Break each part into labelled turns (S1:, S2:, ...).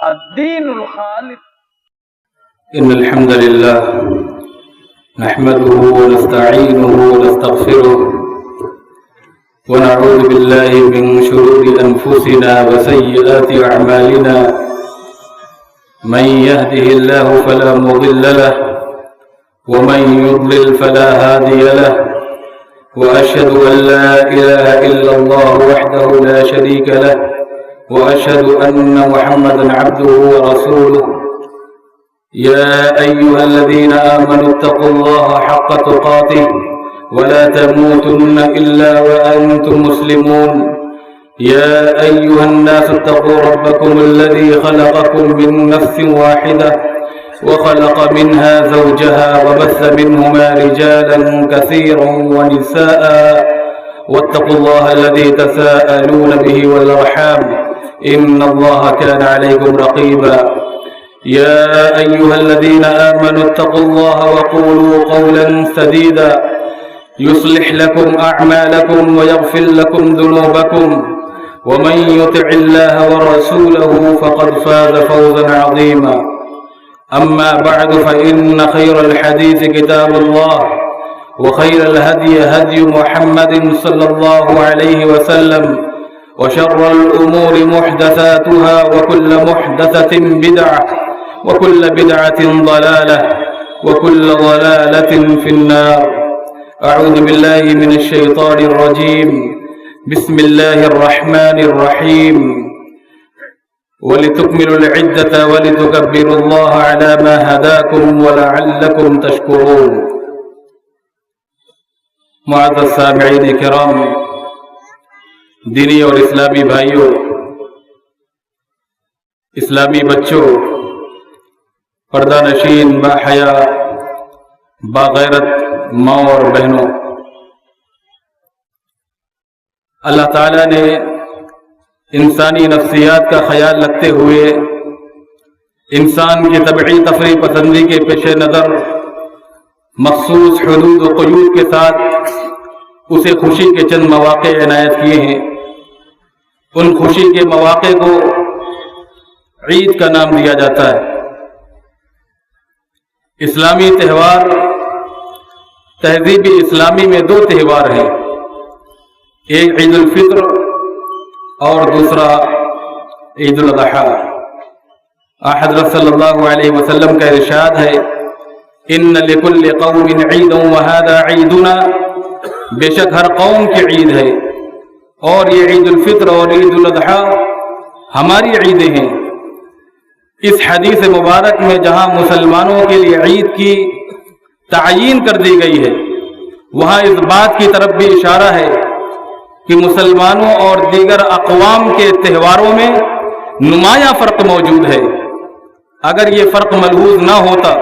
S1: الدین الخالص.
S2: إن الحمد لله نحمده ونستعينه ونستغفره ونعوذ بالله من شرور أنفسنا وسيئات أعمالنا. من يهده الله فلا مضل له ومن يضلل فلا هادي له. وأشهد أن لا إله إلا الله وحده لا شريك له وأشهد أن محمدا عبده ورسوله. يا أيها الذين آمنوا اتقوا الله حق تقاته ولا تموتن إلا وأنتم مسلمون. يا أيها الناس اتقوا ربكم الذي خلقكم من نفس واحدة وخلق منها زوجها وبث منهما رجالا كثيرا ونساء واتقوا الله الذي تساءلون به والأرحام إن الله كان عليكم رقيبا. يا أيها الذين آمنوا اتقوا الله وقولوا قولا سديدا يصلح لكم أعمالكم ويغفر لكم ذنوبكم ومن يطع الله ورسوله فقد فاز فوزا عظيما. أما بعد فإن خير الحديث كتاب الله وخير الهدي هدي محمد صلى الله عليه وسلم وشر الأمور محدثاتها وكل محدثة بدعة وكل بدعة ضلالة وكل ضلالة في النار. أعوذ بالله من الشيطان الرجيم. بسم الله الرحمن الرحيم. ولتكملوا العدة ولتكبروا الله على ما هداكم ولعلكم تشكرون. معزز سامعین کرام، دینی اور اسلامی بھائیوں، اسلامی بچوں، پردہ نشین باحیا باغیرت ماں اور بہنوں، اللہ تعالیٰ نے انسانی نفسیات کا خیال رکھتے ہوئے انسان کی طبعی تفریح پسندی کے پیش نظر مخصوص حدود و قیود کے ساتھ اسے خوشی کے چند مواقع عنایت کیے ہیں. ان خوشی کے مواقع کو عید کا نام دیا جاتا ہے. اسلامی تہوار، تہذیب اسلامی میں دو تہوار ہیں، ایک عید الفطر اور دوسرا عید الاضحیٰ. حضرت صلی اللہ علیہ وسلم کا ارشاد ہے، ان لکل قوم عیدا وہذا عیدنا، بے شک ہر قوم کی عید ہے اور یہ عید الفطر اور عید الاضحیٰ ہماری عیدیں ہیں. اس حدیث مبارک میں جہاں مسلمانوں کے لیے عید کی تعیین کر دی گئی ہے، وہاں اس بات کی طرف بھی اشارہ ہے کہ مسلمانوں اور دیگر اقوام کے تہواروں میں نمایاں فرق موجود ہے. اگر یہ فرق ملحوظ نہ ہوتا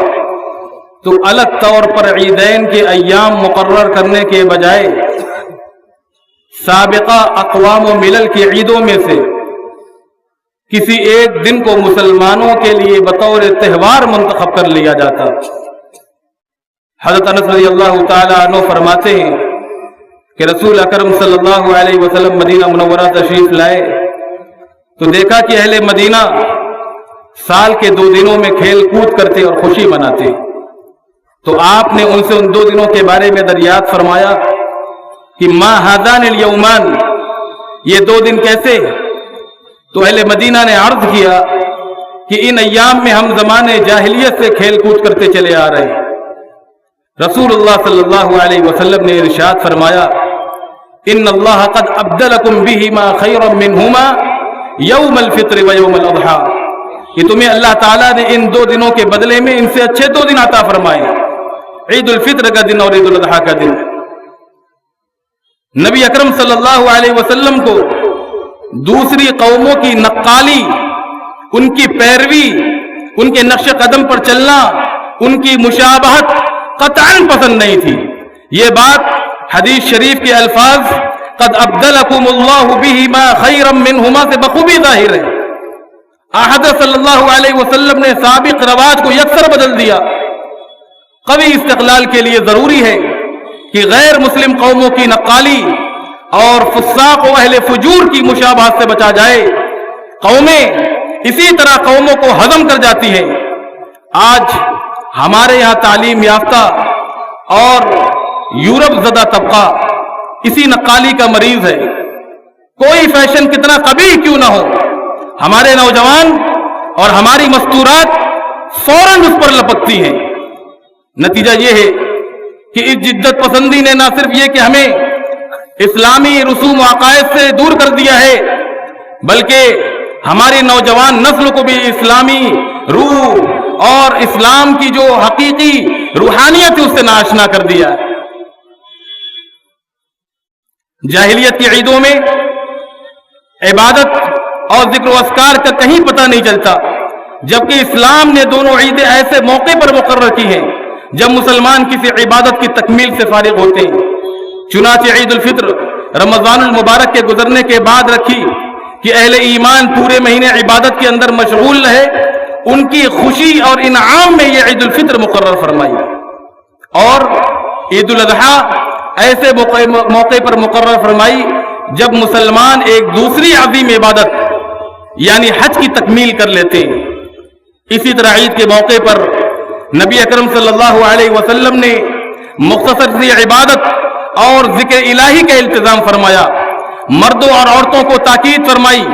S2: تو الگ طور پر عیدین کے ایام مقرر کرنے کے بجائے سابقہ اقوام و ملل کی عیدوں میں سے کسی ایک دن کو مسلمانوں کے لیے بطور تہوار منتخب کر لیا جاتا. حضرت انس رضی اللہ تعالیٰ عنہ فرماتے ہیں کہ رسول اکرم صلی اللہ علیہ وسلم مدینہ منورہ تشریف لائے تو دیکھا کہ اہل مدینہ سال کے 2 دنوں میں کھیل کود کرتے اور خوشی مناتے. تو آپ نے ان سے ان 2 دنوں کے بارے میں دریافت فرمایا کہ ما ہذان الیومان، یہ 2 دن کیسے؟ تو اہل مدینہ نے عرض کیا کہ ان ایام میں ہم زمانے جاہلیت سے کھیل کود کرتے چلے آ رہے ہیں. رسول اللہ صلی اللہ علیہ وسلم نے ارشاد فرمایا، ان اللہ قد ابدلکم بہما خیرا منہما یوم الفطر و یوم الاضحیٰ، کہ تمہیں اللہ تعالیٰ نے ان 2 دنوں کے بدلے میں ان سے اچھے 2 دن عطا فرمائے، عید الفطر کا دن اور عید الاضحیٰ کا دن. نبی اکرم صلی اللہ علیہ وسلم کو دوسری قوموں کی نقالی، ان کی پیروی، ان کے نقش قدم پر چلنا، ان کی مشابہت قطعاً پسند نہیں تھی. یہ بات حدیث شریف کے الفاظ قد ابدلکم اللہ بہما خیرا منہما سے بخوبی ظاہر ہے. حضرت صلی اللہ علیہ وسلم نے سابق رواج کو یکسر بدل دیا. قوی استقلال کے لیے ضروری ہے کہ غیر مسلم قوموں کی نقالی اور فساق و اہل فجور کی مشابہت سے بچا جائے. قومیں اسی طرح قوموں کو ہضم کر جاتی ہے۔ آج ہمارے یہاں تعلیم یافتہ اور یورپ زدہ طبقہ اسی نقالی کا مریض ہے۔ کوئی فیشن کتنا قبیح کیوں نہ ہو، ہمارے نوجوان اور ہماری مستورات فوراً اس پر لپکتی ہیں۔ نتیجہ یہ ہے کہ اس جدت پسندی نے نہ صرف یہ کہ ہمیں اسلامی رسوم و عقائد سے دور کر دیا ہے، بلکہ ہماری نوجوان نسل کو بھی اسلامی روح اور اسلام کی جو حقیقی روحانیت ہے اس سے ناشنا کر دیا ہے۔ جاہلیت کی عیدوں میں عبادت اور ذکر و اذکار کا کہیں پتہ نہیں چلتا، جبکہ اسلام نے دونوں عیدیں ایسے موقع پر مقرر کی ہیں جب مسلمان کسی عبادت کی تکمیل سے فارغ ہوتے ہیں۔ چنانچہ عید الفطر رمضان المبارک کے گزرنے کے بعد رکھی کہ اہل ایمان پورے مہینے عبادت کے اندر مشغول رہے، ان کی خوشی اور انعام میں یہ عید الفطر مقرر فرمائی۔ اور عید الاضحیٰ ایسے موقع پر مقرر فرمائی جب مسلمان ایک دوسری عظیم عبادت یعنی حج کی تکمیل کر لیتے ہیں۔ اسی طرح عید کے موقع پر نبی اکرم صلی اللہ علیہ وسلم نے مختصر سی عبادت اور ذکر الہی کا التزام فرمایا۔ مردوں اور عورتوں کو تاکید فرمائی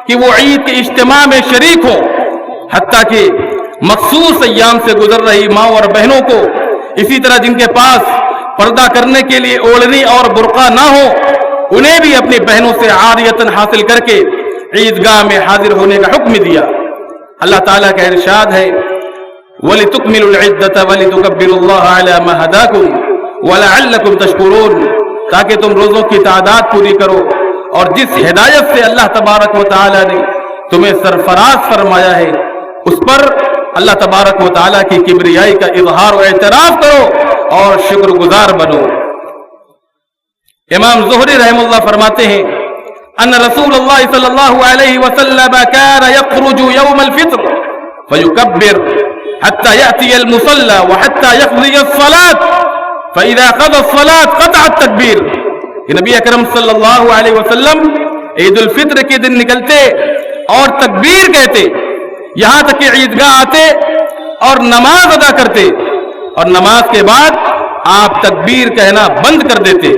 S2: کہ وہ عید کے اجتماع میں شریک ہوں، حتیٰ کہ مخصوص ایام سے گزر رہی ماں اور بہنوں کو، اسی طرح جن کے پاس پردہ کرنے کے لیے اوڑھنی اور برقع نہ ہو، انہیں بھی اپنی بہنوں سے عاریتاً حاصل کر کے عیدگاہ میں حاضر ہونے کا حکم دیا۔ اللہ تعالیٰ کا ارشاد ہے وَلِتُكْمِلُوا الْعِدَّةَ وَلِتُكَبِّرُوا اللَّهَ عَلَى مَا هَدَاكُمْ وَلَعَلَّكُمْ تَشْكُرُونَ، تاکہ تم روزوں کی تعداد پوری کرو، اور جس ہدایت سے اللہ تبارک و تعالیٰ نے تمہیں سرفراز فرمایا ہے اس پر اللہ تبارک و تعالیٰ کی کبریائی کا اظہار و اعتراف کرو اور شکر گزار بنو۔ امام زہری رحم اللہ فرماتے ہیں ان رسول اللہ صلی اللہ علیہ وسلم كان يخرج يوم الفطر فيكبر حتى يأتي المصلى وحتى يقضي الصلاة فإذا قضى الصلاة قطع التکبیر۔ کہ نبی اکرم صلی اللہ علیہ وسلم عید الفطر کے دن نکلتے اور تکبیر کہتے، یہاں تک کہ عیدگاہ آتے اور نماز ادا کرتے، اور نماز کے بعد آپ تکبیر کہنا بند کر دیتے۔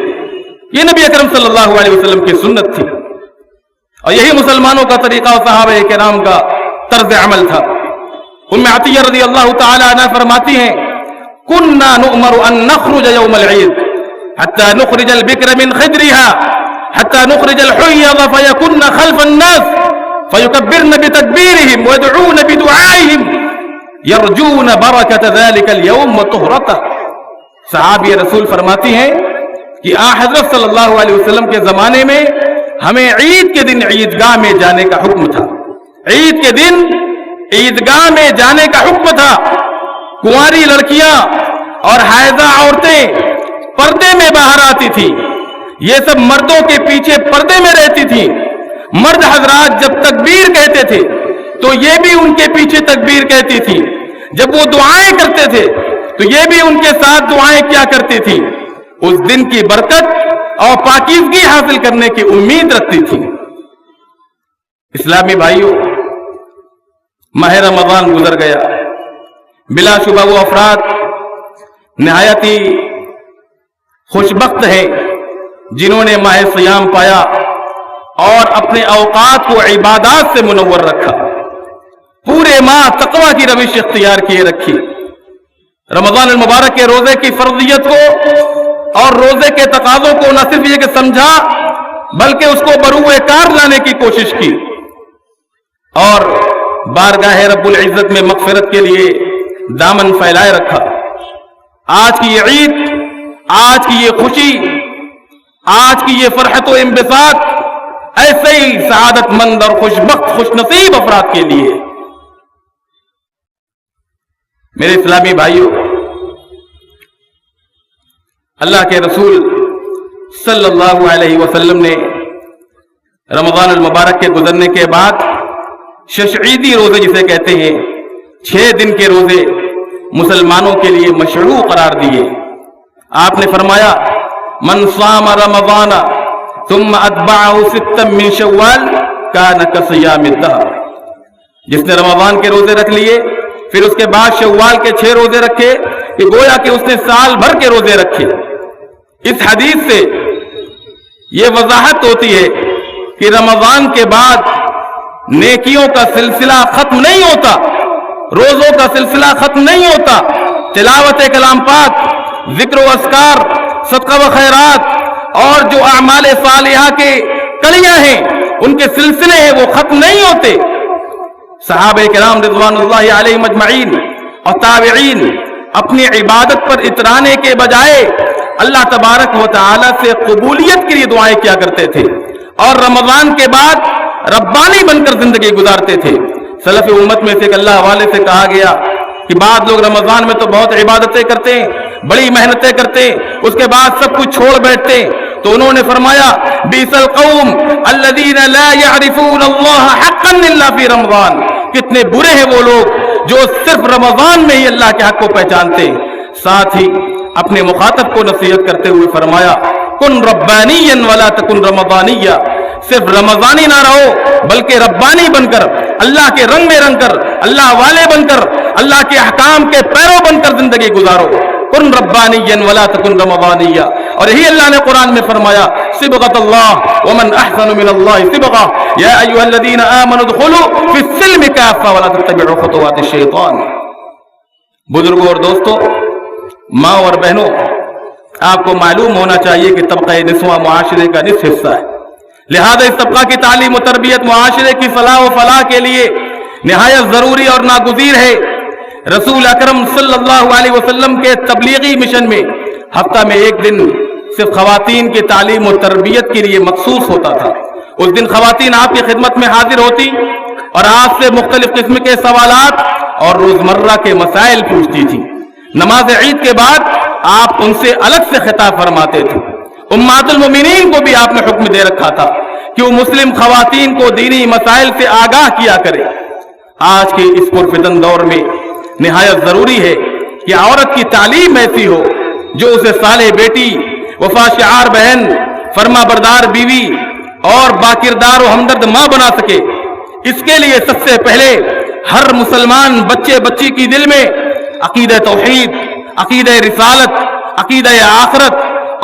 S2: یہ نبی اکرم صلی اللہ علیہ وسلم کی سنت تھی، اور یہی مسلمانوں کا طریقہ اور صحابہ کرام کا طرز عمل تھا۔ ام عطیہ رضی اللہ تعالی عنہ فرماتی ہیں کننا نؤمر ان نخرج یوم العید حتى نخرج البکر من خدرها حتى نخرج الحیض فیکن خلف الناس فیکبرن بتکبیرهم ويدعون بدعائهم یرجون برکت ذلك اليوم وطہرته۔ صحابی رسول فرماتی ہیں کہ حضرت صلی اللہ علیہ وسلم کے زمانے میں ہمیں عید کے دن عیدگاہ میں جانے کا حکم تھا، عید کے دن عیدگاہ میں جانے کا حکم تھا۔ کنواری لڑکیاں اور حائضہ عورتیں پردے میں باہر آتی تھی، یہ سب مردوں کے پیچھے پردے میں رہتی تھی۔ مرد حضرات جب تکبیر کہتے تھے تو یہ بھی ان کے پیچھے تکبیر کہتی تھی، جب وہ دعائیں کرتے تھے تو یہ بھی ان کے ساتھ دعائیں کیا کرتی تھی، اس دن کی برکت اور پاکیزگی حاصل کرنے کی امید رکھتی تھی۔ اسلامی بھائیوں، ماہ رمضان گزر گیا، بلا شبہ وہ افراد نہایت ہی خوش بخت ہیں جنہوں نے ماہ صیام پایا اور اپنے اوقات کو عبادات سے منور رکھا، پورے ماہ تقویٰ کی روش اختیار کیے رکھی۔ رمضان المبارک کے روزے کی فرضیت کو اور روزے کے تقاضوں کو نہ صرف یہ کہ سمجھا بلکہ اس کو بروئے کار لانے کی کوشش کی، اور بارگاہ رب العزت میں مغفرت کے لیے دامن پھیلائے رکھا۔ آج کی یہ عید، آج کی یہ خوشی، آج کی یہ فرحت و انبساط ایسے ہی سعادت مند اور خوش بخت خوش نصیب افراد کے لیے۔ میرے اسلامی بھائیوں، اللہ کے رسول صلی اللہ علیہ وسلم نے رمضان المبارک کے گزرنے کے بعد ششعیدی روزے جسے کہتے ہیں 6 دن کے روزے مسلمانوں کے لیے مشروع قرار دیے۔ آپ نے فرمایا من صام رمضان ثم اتبعه 6 من شوال كان كصيام الدهر۔ جس نے رمضان کے روزے رکھ لیے پھر اس کے بعد شوال کے 6 روزے رکھے کہ گویا کہ اس نے سال بھر کے روزے رکھے۔ اس حدیث سے یہ وضاحت ہوتی ہے کہ رمضان کے بعد نیکیوں کا سلسلہ ختم نہیں ہوتا، روزوں کا سلسلہ ختم نہیں ہوتا۔ تلاوت کلام پاک، ذکر و اذکار، صدقہ و خیرات اور جو اعمال صالحہ کے کلیاں ہیں ان کے سلسلے ہیں وہ ختم نہیں ہوتے۔ صحابہ کرام رضوان اللہ علیہم اجمعین اور تابعین اپنی عبادت پر اترانے کے بجائے اللہ تبارک و تعالی سے قبولیت کے لیے دعائیں کیا کرتے تھے اور رمضان کے بعد ربانی بن کر زندگی گزارتے تھے۔ سلف امت میں سے ایک اللہ والے سے کہا گیا کہ بعض لوگ رمضان میں تو بہت عبادتیں کرتے ہیں، بڑی محنتیں کرتے ہیں، اس کے بعد سب کچھ چھوڑ بیٹھتے ہیں، تو انہوں نے فرمایا بئس القوم الذین لا یعرفون اللہ حقا الا فی رمضان، کتنے برے ہیں وہ لوگ جو صرف رمضان میں ہی اللہ کے حق کو پہچانتے ہیں۔ ساتھ ہی اپنے مخاطب کو نصیحت کرتے ہوئے فرمایا کن ربانیا ولا تکن رمضانیا، صرف رمضانی نہ رہو بلکہ ربانی بن کر، اللہ کے رنگ میں رنگ کر، اللہ والے بن کر، اللہ کے احکام کے پیرو بن کر زندگی گزارو۔ کن ربانیا ولا تکن رمضانیا، اور یہی اللہ نے قرآن میں فرمایا صبغۃ اللہ ومن احسن من اللہ صبغہ یا ایھا الذین آمنوا ادخلوا فی السلم کافہ ولا تتبعوا خطوات الشیطان۔ بزرگوں اور دوستوں، ماں اور بہنوں، آپ کو معلوم ہونا چاہیے کہ طبقہ نسواں معاشرے کا نصف حصہ ہے، لہذا اس طبقہ کی تعلیم و تربیت معاشرے کی صلاح و فلاح کے لیے نہایت ضروری اور ناگزیر ہے۔ رسول اکرم صلی اللہ علیہ وسلم کے تبلیغی مشن میں ہفتہ میں ایک دن صرف خواتین کی تعلیم و تربیت کے لیے مخصوص ہوتا تھا۔ اس دن خواتین آپ کی خدمت میں حاضر ہوتی اور آپ سے مختلف قسم کے سوالات اور روزمرہ کے مسائل پوچھتی تھی۔ نماز عید کے بعد آپ ان سے الگ سے خطاب فرماتے تھے۔ امہات المومنین کو بھی آپ نے حکم دے رکھا تھا کہ وہ مسلم خواتین کو دینی مسائل سے آگاہ کیا کرے۔ آج کے اس پرفتن دور میں نہایت ضروری ہے کہ عورت کی تعلیم ایسی ہو جو اسے صالح بیٹی، وفا شعار بہن، فرما بردار بیوی اور باکردار و ہمدرد ماں بنا سکے۔ اس کے لیے سب سے پہلے ہر مسلمان بچے بچی کی دل میں عقیدہ توحید، عقیدہ رسالت، عقیدہ آخرت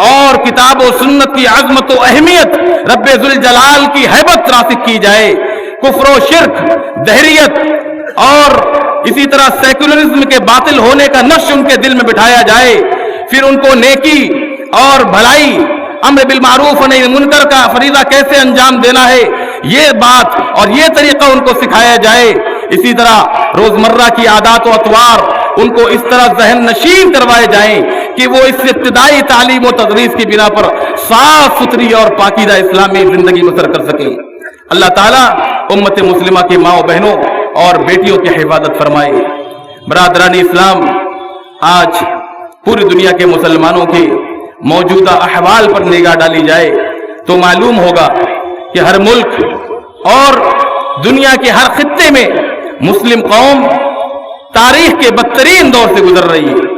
S2: اور کتاب و سنت کی عظمت و اہمیت، رب ذوالجلال کی ہیبت راسخ کی جائے۔ کفر و شرک، دہریت اور اسی طرح سیکولرزم کے باطل ہونے کا نقش ان کے دل میں بٹھایا جائے، پھر ان کو نیکی اور بھلائی، امر بالمعروف و نہی عن المنکر کا فریضہ کیسے انجام دینا ہے، یہ بات اور یہ طریقہ ان کو سکھایا جائے۔ اسی طرح روزمرہ کی عادات و اطوار ان کو اس طرح ذہن نشین کروائے جائیں کہ وہ اس ابتدائی تعلیم و تدریس کی بنا پر صاف ستھری اور پاکیزہ اسلامی زندگی بسر کر سکیں۔ اللہ تعالیٰ امت مسلمہ کی ماں و بہنوں اور بیٹیوں کی حفاظت فرمائے۔ برادران اسلام، آج پوری دنیا کے مسلمانوں کے موجودہ احوال پر نگاہ ڈالی جائے تو معلوم ہوگا کہ ہر ملک اور دنیا کے ہر خطے میں مسلم قوم تاریخ کے بدترین دور سے گزر رہی ہے۔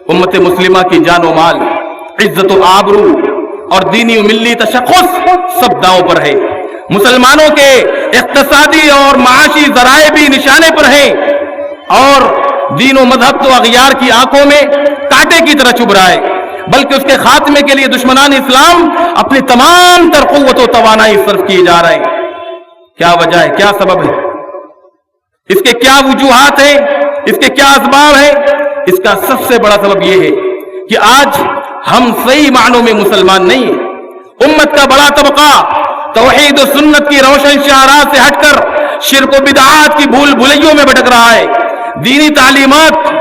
S2: امت مسلمہ کی جان و مال، عزت و آبرو اور دینی و ملی تشخص سب داؤں پر ہے۔ مسلمانوں کے اقتصادی اور معاشی ذرائع بھی نشانے پر ہیں اور دین و مذہب تو اغیار کی آنکھوں میں کانٹے کی طرح چبھ رہا ہے، بلکہ اس کے خاتمے کے لیے دشمنان اسلام اپنی تمام تر قوت و توانائی صرف کیے جا رہے ہیں۔ کیا وجہ ہے؟ کیا سبب ہے؟ اس کے کیا وجوہات ہیں؟ اس کے کیا اسباب ہیں؟ اس کا سب سے بڑا سبب یہ ہے کہ آج ہم صحیح معنوں میں مسلمان نہیں ہیں۔ امت کا بڑا طبقہ توحید و سنت کی روشن شعارات سے ہٹ کر شرک و بدعات کی بھول بھلیوں میں بھٹک رہا ہے۔ دینی تعلیمات،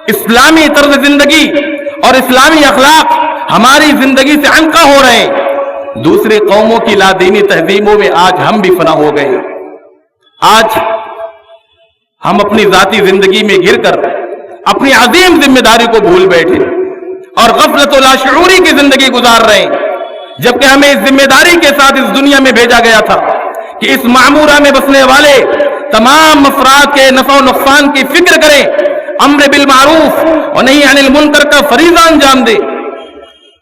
S2: اسلامی طرز زندگی اور اسلامی اخلاق ہماری زندگی سے عنقا ہو رہے ہیں۔ دوسرے قوموں کی لادینی تہذیبوں میں آج ہم بھی فنا ہو گئے۔ آج ہم اپنی ذاتی زندگی میں گر کر اپنی عظیم ذمہ داری کو بھول بیٹھے اور غفلت و لاشعوری کی زندگی گزار رہے ہیں، جبکہ ہمیں اس ذمہ داری کے ساتھ اس دنیا میں بھیجا گیا تھا کہ اس معمورہ میں بسنے والے تمام افراد کے نفع و نقصان کی فکر کریں، امر بالمعروف اور نہی عن المنکر کا فریضہ انجام دیں۔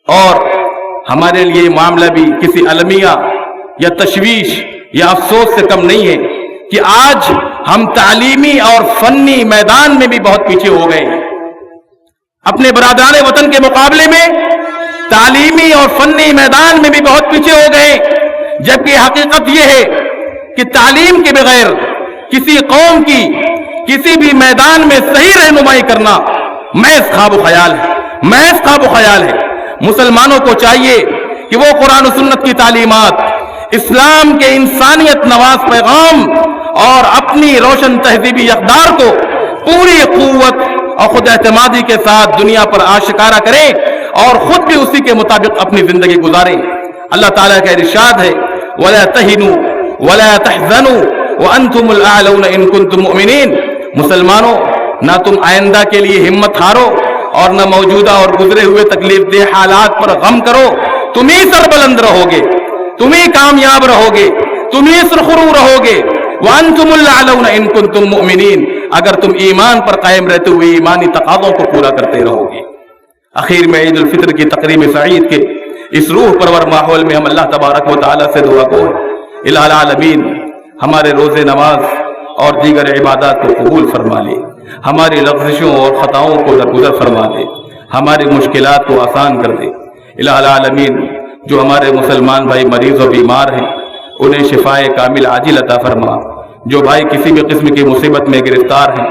S2: اور ہمارے لیے یہ معاملہ بھی کسی المیہ یا تشویش یا افسوس سے کم نہیں ہے کہ آج ہم تعلیمی اور فنی میدان میں بھی بہت پیچھے ہو گئے ہیں. اپنے برادران وطن کے مقابلے میں تعلیمی اور فنی میدان میں بھی بہت پیچھے ہو گئے. جبکہ حقیقت یہ ہے کہ تعلیم کے بغیر کسی قوم کی کسی بھی میدان میں صحیح رہنمائی کرنا محض خواب و خیال ہے، محض خواب و خیال ہے. مسلمانوں کو چاہیے کہ وہ قرآن و سنت کی تعلیمات، اسلام کے انسانیت نواز پیغام اور اپنی روشن تہذیبی اقدار کو پوری قوت اور خود اعتمادی کے ساتھ دنیا پر آشکارا کریں اور خود بھی اسی کے مطابق اپنی زندگی گزاریں. اللہ تعالیٰ کا ارشاد ہے وَلَا تَهِنُوا وَلَا تَحْزَنُوا وَأَنْتُمُ الْأَعْلَوْنَ إِن كُنتُم مُؤْمِنِينَ. مسلمانوں، نہ تم آئندہ کے لیے ہمت ہارو اور نہ موجودہ اور گزرے ہوئے تکلیف دہ حالات پر غم کرو. تم ہی سربلند رہو گے، تم ہی کامیاب رہو گے، تم ہی سرخرو رہو گے. وَأَنْتُمُ الْأَعْلَوْنَ إِن كُنتُم مُؤْمِنِينَ. اگر تم ایمان پر قائم رہتے ہوئے ایمانی تقاضوں کو پورا کرتے رہو گے. اخیر میں عید الفطر کی تقریب سعید کے اس روح پرور ماحول میں ہم اللہ تبارک و تعالیٰ سے دعا کو الہ العالمین ہمارے روزے، نماز اور دیگر عبادات کو قبول فرما لے، ہماری لغزشوں اور خطاؤں کو درگزر فرما دے، ہماری مشکلات کو آسان کر دے. الہ العالمین جو ہمارے مسلمان بھائی مریض و بیمار ہیں انہیں شفائے کامل عاجل عطا فرما. جو بھائی کسی بھی قسم کی مصیبت میں گرفتار ہیں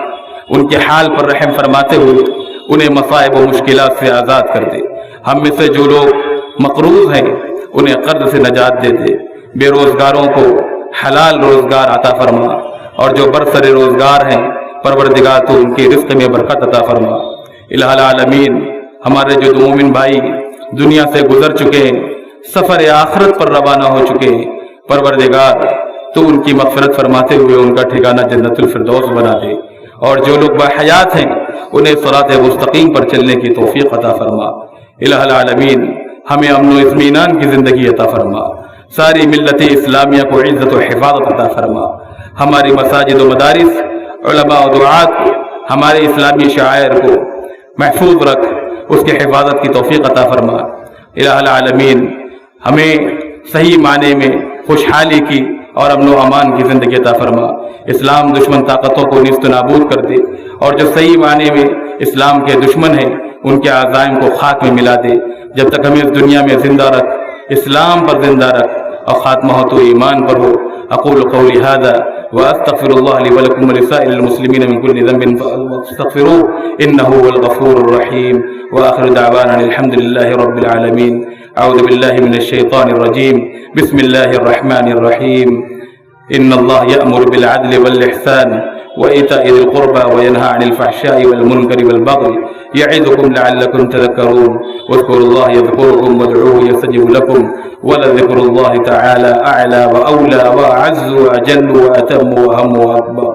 S2: ان کے حال پر رحم فرماتے ہوئے انہیں مصائب و مشکلات سے آزاد کر دے. ہم میں سے جو لوگ مقروض ہیں انہیں قرض سے نجات دے دے. بے روزگاروں کو حلال روزگار عطا فرما، اور جو برسر روزگار ہیں پروردگار تو ان کے رزق میں برکت عطا فرما. الہ العالمین ہمارے جو مومن بھائی دنیا سے گزر چکے ہیں، سفر آخرت پر روانہ ہو چکے ہیں، پروردگار تو ان کی مغفرت فرماتے ہوئے ان کا ٹھکانہ جنت الفردوس بنا دے. اور جو لوگ باحیات ہیں انہیں صراط مستقیم پر چلنے کی توفیق عطا فرما. الہ العالمین ہمیں امن و اطمینان کی زندگی عطا فرما. ساری ملت اسلامیہ کو عزت و حفاظت عطا فرما. ہماری مساجد و مدارس، علماء و دعات کو، ہمارے اسلامی شعائر کو محفوظ رکھ، اس کے حفاظت کی توفیق عطا فرما. الہ العالمین ہمیں صحیح معنی میں خوشحالی کی اور امن و امان کی زندگی عطا فرما. اسلام دشمن طاقتوں کو نیست و نابود کر دے، اور جو صحیح معنی میں اسلام کے دشمن ہیں ان کے عزائم کو خاک میں ملا دے. جب تک ہمیں اس دنیا میں زندہ رکھ، اسلام پر زندہ رکھ، اور خاتمہ ہو تو ایمان پر ہو. اقول قولی هذا واستغفر الله لي ولكم ولسائر المسلمين من كل ذنب فاستغفروه انه هو الغفور الرحيم. واخر دعوانا الحمد لله رب العالمين. اعوذ بالله من الشيطان الرجيم. بسم الله الرحمن الرحيم. ان الله يأمر بالعدل والاحسان وإيتاء ذي القربى وينهى عن الفحشاء والمنكر والبغي يعظكم لعلكم تذكرون. واذكروا الله يذكركم وادعوه يستجب لكم ولذكر الله تعالى أعلى وأولى وأعز وأجل وأتم وأهم وأكبر.